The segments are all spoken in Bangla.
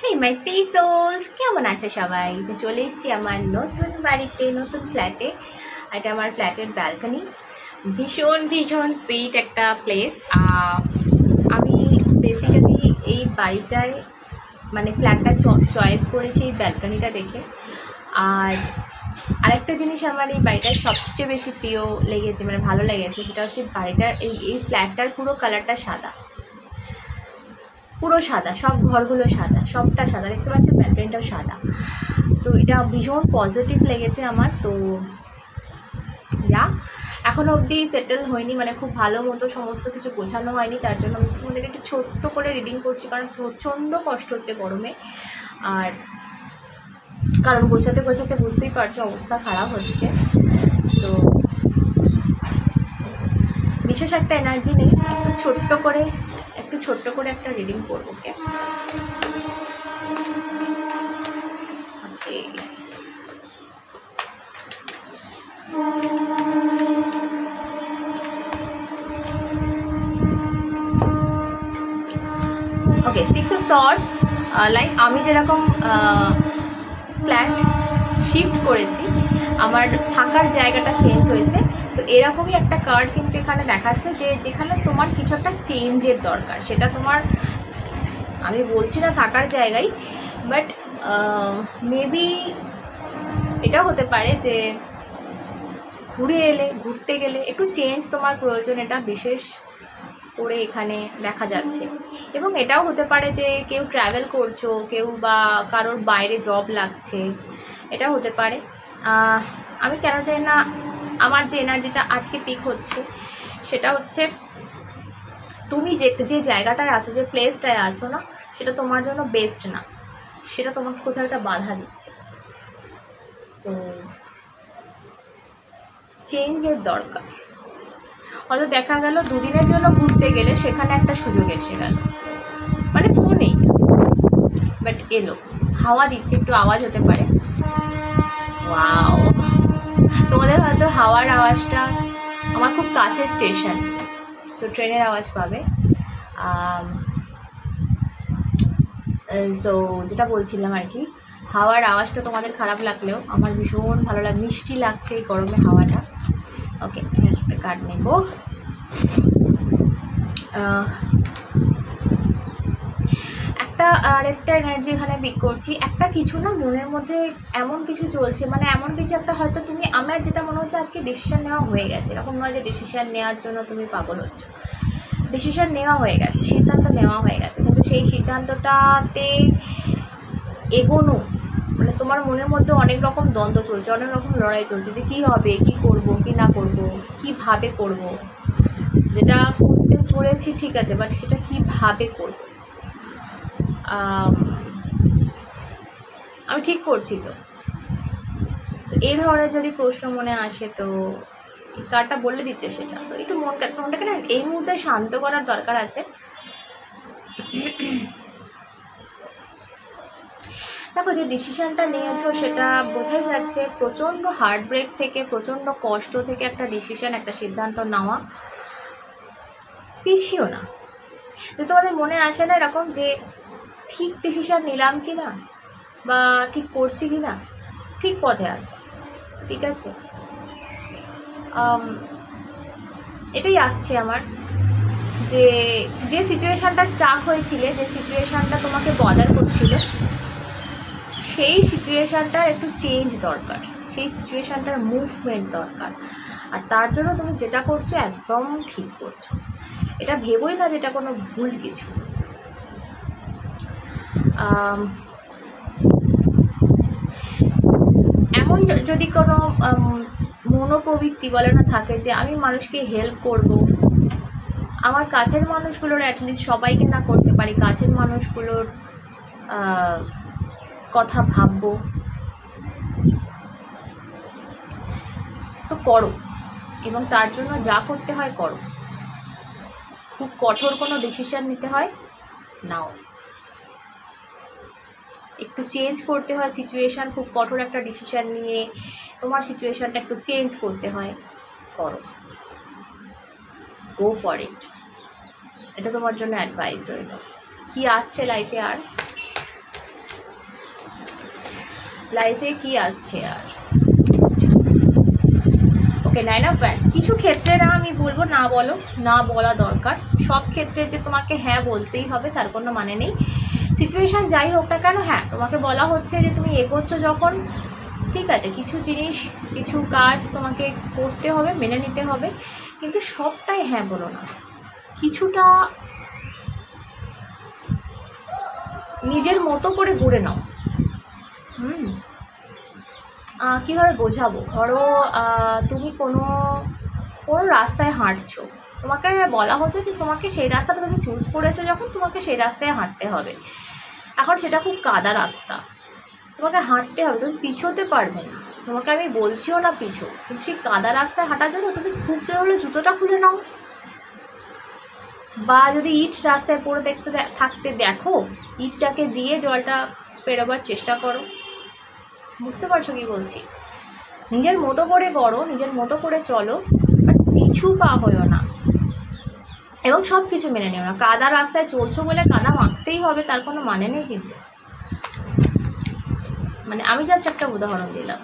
হেই মাই স্টে সোলস, কেমন আছো সবাই? তো চলে এসেছি আমার নতুন বাড়িতে, নতুন ফ্ল্যাটে। এটা আমার ফ্ল্যাটের ব্যালকনি। ভীষণ ভীষণ সুইট একটা প্লেস। আমি বেসিক্যালি এই বাড়িটায় মানে ফ্ল্যাটটা চয়েস করেছি এই ব্যালকনিটা দেখে। আর আরেকটা জিনিস আমার এই বাড়িটার সবচেয়ে বেশি প্রিয় লেগেছে, মানে ভালো লেগেছে, সেটা হচ্ছে বাড়িটার এই ফ্ল্যাটটার পুরো কালারটা সাদা, পুরো সাদা, সব ঘরগুলো সাদা, সবটা সাদা, দেখতে পাচ্ছ ব্যালকনিটাও সাদা। তো এটা ভীষণ পজিটিভ লেগেছে আমার। তো এখনও অবধি সেটেল হয়নি, মানে খুব ভালো মতো সমস্ত কিছু গোছানো হয়নি, তার জন্য আমি তোমাদেরকে একটু ছোট্ট করে রিডিং করছি, কারণ প্রচণ্ড কষ্ট হচ্ছে গরমে। আর কারণ গোছাতে গোছাতে বুঝতেই পারছো অবস্থা খারাপ হচ্ছে। তো বিশেষ একটা এনার্জি নেই, একটু ছোট্ট করে একটা রিডিং করবো। ওকে, ওকে, 6 of Swords। লাইক আমি যেরকম ফ্ল্যাট শিফট করেছি, আমার থাকার জায়গাটা চেঞ্জ হয়েছে, তো এরকমই একটা কার্ড কিন্তু এখানে দেখাচ্ছে যে যেখানে তোমার কিছু একটা চেঞ্জের দরকার, সেটা তোমার, আমি বলছি না থাকার জায়গায়, বাট মেবি এটাও হতে পারে যে ঘুরতে গেলে একটু চেঞ্জ তোমার প্রয়োজন, এটা বিশেষ করে এখানে দেখা যাচ্ছে। এবং এটাও হতে পারে যে কেউ ট্রাভেল করছো, কেউ বা কারোর বাইরে জব লাগছে, এটা হতে পারে। আমি কেন জানি না আমার যে এনার্জিটা আজকে পিক হচ্ছে সেটা হচ্ছে তুমি যে জায়গাটায় আছো, যে প্লেসটায় আছো না, সেটা তোমার জন্য বেস্ট না, সেটা তোমাকে কোথাও একটা বাধা দিচ্ছে। সো চেঞ্জের দরকার। হয়তো দেখা গেল দুদিনের জন্য ঘুরতে গেলে সেখানে একটা সুযোগ এসে গেল, মানে ফোনেই, বাট এলো, হাওয়া দিচ্ছে, একটু আওয়াজ হতে পারে। ওয়াও, তোমাদের হয়তো হাওয়ার আওয়াজটা, আমার খুব কাছে স্টেশন, তো ট্রেনের আওয়াজ পাবে। সো যেটা বলছিলাম আর কি, হাওয়ার আওয়াজটা তোমাদের খারাপ লাগলেও আমার ভীষণ ভালো লাগে, মিষ্টি লাগছে এই গরমে হাওয়াটা। ওকে, একটা কার্ড নেব। একটা আরেকটা এনার্জি এখানে পিক করছি, একটা কিছু না মনের মধ্যে এমন কিছু চলছে, মানে এমন কিছু একটা, হয়তো তুমি, আমার যেটা মনে হচ্ছে আজকে ডিসিশন নেওয়া হয়ে গেছে, এরকম নয় যে ডিসিশন নেওয়ার জন্য তুমি পাগল হচ্ছ, ডিসিশন নেওয়া হয়ে গেছে, সিদ্ধান্ত নেওয়া হয়ে গেছে, কিন্তু সেই সিদ্ধান্তটাতে এগোনো, মানে তোমার মনের মধ্যে অনেক রকম দ্বন্দ্ব চলছে, অনেক রকম লড়াই চলছে, যে কী হবে, কি করব কি না করব, কীভাবে করব, যেটা করতে চলেছি ঠিক আছে, বাট সেটা কীভাবে করব, আমি ঠিক করছি তো এই ধরনের যদি প্রশ্ন মনে আসে, তো কার্ডটা বলে দিচ্ছে সেটা। তো একটু মনটাকে না এই মুহূর্তে শান্ত করার দরকার আছে। দেখো, যে ডিসিশনটা নিয়েছো সেটা বোঝাই যাচ্ছে প্রচণ্ড হার্টব্রেক থেকে, প্রচণ্ড কষ্ট থেকে একটা ডিসিশন, একটা সিদ্ধান্ত নেওয়া, পিছিও না। তো তোমাদের মনে আসে না এরকম যে ঠিক ডিসিশন নিলাম কি না, বা ঠিক করছি কি না, ঠিক পথে আছে, ঠিক আছে, এটাই আসছে আমার, যে সিচুয়েশানটা স্টাক হয়েছিলে, যে সিচুয়েশানটা তোমাকে বদার করছিল, সেই সিচুয়েশানটার একটু চেঞ্জ দরকার, সেই সিচুয়েশানটার মুভমেন্ট দরকার। আর তার জন্য তুমি যেটা করছো একদম ঠিক করছো, এটা ভেবোই না যেটা কোনো ভুল কিছু। এমন যদি কোনো মনোপ্রবৃত্তি বলে না থাকে যে আমি মানুষকে হেল্প করব, আমার কাছের মানুষগুলোর অ্যাটলিস্ট সবাইকে না করতে পারি, কাছের মানুষগুলোর কথা ভাববো, তো করো, এবং তার জন্য যা করতে হয় করো। খুব কঠোর কোনো ডিসিশন নিতে হয় নাও, একটু চেঞ্জ করতে হয় সিচুয়েশান, খুব কঠোর একটা ডিসিশন নিয়ে তোমার সিচুয়েশানটা একটু চেঞ্জ করতে হয়, করো, গো ফর ইট, এটা তোমার জন্য অ্যাডভাইস রইল। কি আসছে লাইফে আর লাইফে কি আসছে আর। ওকে, 9 অফ ওয়ান্ডস। কিছু ক্ষেত্রে না আমি বলবো না বলো, না বলা দরকার। সব ক্ষেত্রে যে তোমাকে হ্যাঁ বলতেই হবে তার কোনো মানে নেই। সিচুয়েশান যাই হোক না কেন, হ্যাঁ তোমাকে বলা হচ্ছে যে তুমি এগোচ্ছ যখন, ঠিক আছে, কিছু জিনিস কিছু কাজ তোমাকে করতে হবে, মেনে নিতে হবে, কিন্তু সবটাই হ্যাঁ বলো না। কিছুটা নিজের মতো করে ঘুরে নাও। কীভাবে বোঝাবো, ধরো তুমি কোনো রাস্তায় হাঁটছো, তোমাকে বলা হচ্ছে যে তোমাকে সেই রাস্তাটা তুমি চুজ করেছো যখন, তোমাকে সেই রাস্তায় হাঁটতে হবে। এখন সেটা খুব কাদা রাস্তা, তোমাকে হাঁটতে হবে, তুমি পিছোতে পারবে না। তোমাকে আমি বলছিও না পিছো, কিন্তু সেই কাদা রাস্তায় হাঁটার জন্য তুমি খুব জোর হলে জুতোটা খুলে নাও, বা যদি ইট রাস্তায় পড়ে থাকতে দেখো, ইটটাকে দিয়ে জলটা পেরোবার চেষ্টা করো। বুঝতে পারছো কি বলছি? নিজের মতো করে করো, নিজের মতো করে চলো, বাট পিছু পা হয়েও না, এবং সব কিছু মেনে নিও না। কাদা রাস্তায় চলছো বলে কাদা মাখতেই হবে তার কোনো মানে নেই কিন্তু। মানে আমি জাস্ট একটা উদাহরণ দিলাম।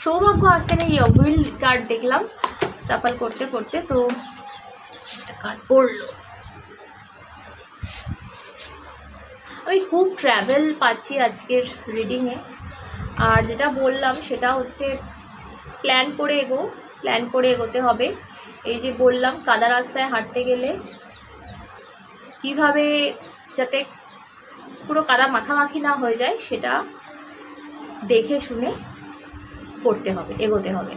সৌভাগ্য আসছে না, এই হুইল কার্ড দেখলাম সাফল করতে করতে, তো একটা কার্ড পড়লো। আমি খুব ট্র্যাভেল পাচ্ছি আজকের রিডিংয়ে। আর যেটা বললাম সেটা হচ্ছে প্ল্যান করে এগোতে হবে। এই যে বললাম কাদা রাস্তায় হাঁটতে গেলে কিভাবে যাতে পুরো কাদা মাখামাখি না হয়ে যায়, সেটা দেখে শুনে করতে হবে, এগোতে হবে।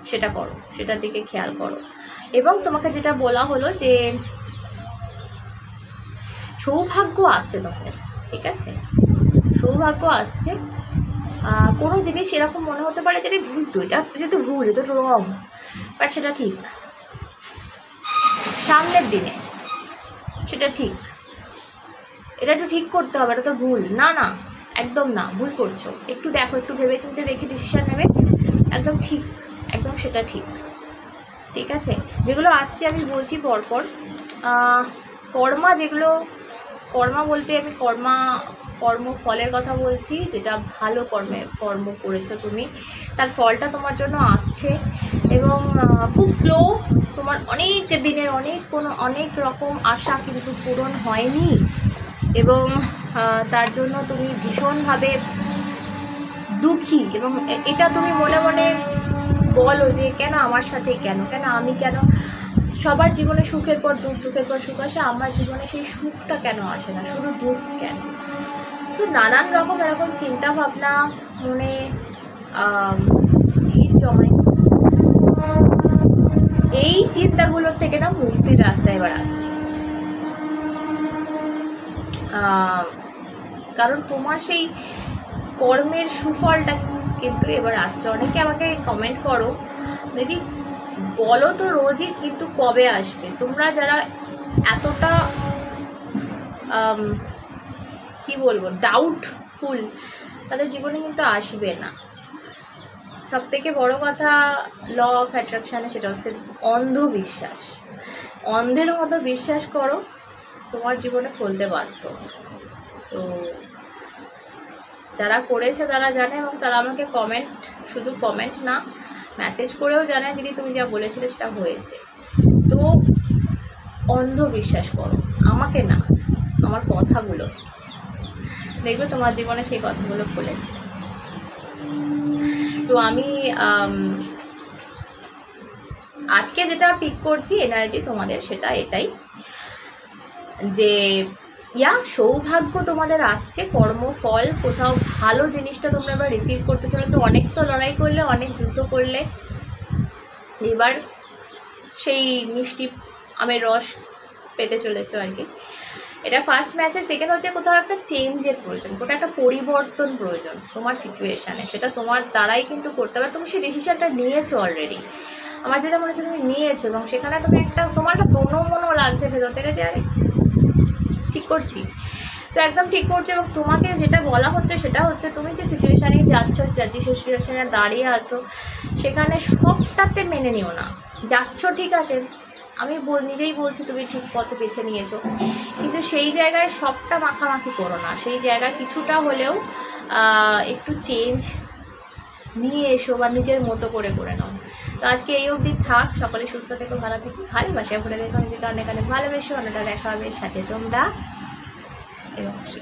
সেটা করো, সেটার দিকে খেয়াল করো। এবং তোমাকে যেটা বলা হলো যে সৌভাগ্য আসছে তোমাদের, ঠিক আছে, সৌভাগ্য আসছে। কোনো জিনিস এরকম মনে হতে পারে যে ভুল, তো এটা যেহেতু ভুল, এটা তো রং, বাট সেটা ঠিক সামনের দিনে, সেটা ঠিক, এটা একটু ঠিক করতে হবে, এটা তো ভুল না, না একদম না, ভুল করছো, একটু দেখো, একটু ভেবে চিন্তে দেখে ডিসিশন নেবে, একদম ঠিক, একদম সেটা ঠিক, ঠিক আছে। যেগুলো আসছে আমি বলছি পরপর। কর্মা, যেগুলো কর্মা বলতে আমি কর্মফলের কথা বলছি, যেটা ভালো কর্ম করেছো তুমি, তার ফলটা তোমার জন্য আসছে, এবং খুব স্লো, তোমার অনেক দিনের অনেক রকম আশা কিন্তু পূরণ হয়নি, এবং তার জন্য তুমি ভীষণভাবে দুঃখী, এবং এটা তুমি মনে মনে বলো যে কেন আমার সাথে, কেন আমি, কেন সবার জীবনে সুখের পর দুঃখ, দুঃখের পর সুখ আসে, আমার জীবনে সেই সুখটা কেন আসে না, শুধু দুঃখ কেন। সো নানান রকম এরকম চিন্তা ভাবনা মনে ভিড় জমায়। এই চিন্তাগুলোর থেকে না মুক্তির রাস্তা এবার আসছে, কারণ তোমার সেই কর্মের সুফলটা কিন্তু এবার আসছে। অনেকে আমাকে কমেন্ট করো, দিদি বলো তো রোজই, কিন্তু কবে আসবে? তোমরা যারা এতটা কি বলবো ডাউটফুল, তাদের জীবনে কিন্তু আসবে না। সব থেকে বড় কথা ল অফ অ্যাট্রাকশানে, সেটা হচ্ছে অন্ধবিশ্বাস। অন্ধের মতো বিশ্বাস করো, তোমার জীবনে ফলতে বাধ্য। তো যারা করেছে তারা জানে, এবং তারা আমাকে শুধু কমেন্ট না, মেসেজ করেও জানে, দিদি তুমি যা বলেছিলে সেটা হয়েছে। তো অন্ধবিশ্বাস করো, আমাকে না, আমার কথাগুলো, দেখবে তোমার জীবনে সেই কথাগুলো ফলেছে। তো আমি আজকে যেটা পিক করছি এনার্জি তোমাদের, সেটা এটাই যে সৌভাগ্য তোমাদের আসছে, কর্মফল, কোথাও ভালো জিনিসটা তোমরা এবার রিসিভ করতে চলেছো। অনেক তো লড়াই করলে, অনেক যুদ্ধ করলে, এবার সেই মিষ্টি আমের রস পেতে চলেছো আর কি। এটা ফার্স্ট মেসেজ। সেকেন্ড হচ্ছে কোথাও একটা চেঞ্জের প্রয়োজন, কোথাও একটা পরিবর্তন প্রয়োজন তোমার সিচুয়েশানে, সেটা তোমার দ্বারাই কিন্তু করতে হবে। তুমি সেই ডিসিশনটা নিয়েছো অলরেডি, আমার যেটা মনে হচ্ছে তুমি নিয়েছো, এবং সেখানে তুমি তোমার একটা দোনো লাগছে ভেতর থেকে যে আরে ঠিক করছি, তো একদম ঠিক করছো। এবং তোমাকে যেটা বলা হচ্ছে সেটা হচ্ছে তুমি যে সিচুয়েশানে যাচ্ছ, যে সিচুয়েশানে দাঁড়িয়ে আছো, সেখানে সবটাতে মেনে নিও না। যাচ্ছ ঠিক আছে, আমি নিজেই বলছি তুমি ঠিক পথে বেছে নিয়েছো, কিন্তু সেই জায়গায় সবটা মাখামাখি করো না। সেই জায়গায় কিছুটা হলেও একটু চেঞ্জ নিয়ে এসো বা নিজের মতো করে নাও। তো আজকে এই অবধি থাক, সকলে সুস্থ থেকো, ভালো থেকো, ভালোবাসায় ভরে দেখো নিজেকে, অনেক অনেক ভালোবেসো। অনেকটা দেখা হবে, সাথে তোমরা এবং শ্রী।